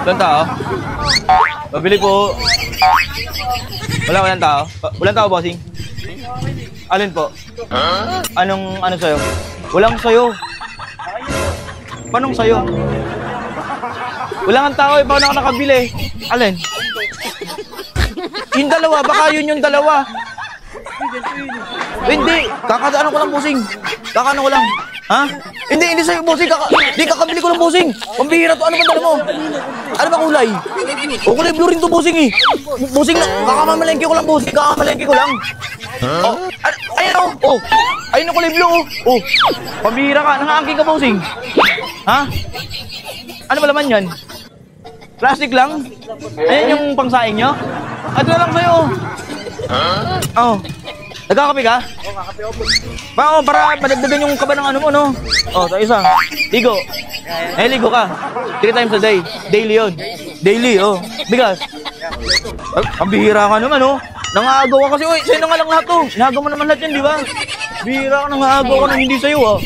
Walang tao? Pabili po. Walang tao? Walang tao, bossing? Alin po? Ano sa'yo? Walang sa'yo. Paanong sa'yo? Wala nga tao eh, paano ako nakabili? Alin? Yung dalawa, baka yun yung dalawa. Hindi, kakadaan ko lang bossing. Kakano ko lang. Ha? Hindi sa'yo bossing, hindi kakabili ko lang bossing. Pambihira to, ano ba dala mo? Ano ba kulay? O kulay blue rin to bossing eh. Bossing lang, kakamamalengke ko lang bossing, kakamamalengke ko lang. Oh, ayan o, oh. Ayun ang kulay blue oh. Oh, pambihira ka, nangaangking ka bossing. Ha? Ano ba laman yan? Plastic lang? Ayan yung pangsaing nyo? Ito na lang sa'yo. Oh. Nagkakape ka? Oo, kakape ako. Para madagdagan yung kaba ng ano mo, no? Oh, ito isa. Ligo. Ligo ka. 3 times a day. Daily yun. Daily, oh. Bigas. Ang bihira ka naman, oh. Nangaagaw ka kasi, oy, sa'yo na nga lang lahat, oh. Nagawa mo naman lahat yan, di ba? Bihira ka, nangaagaw ka nang hindi sa'yo, oh.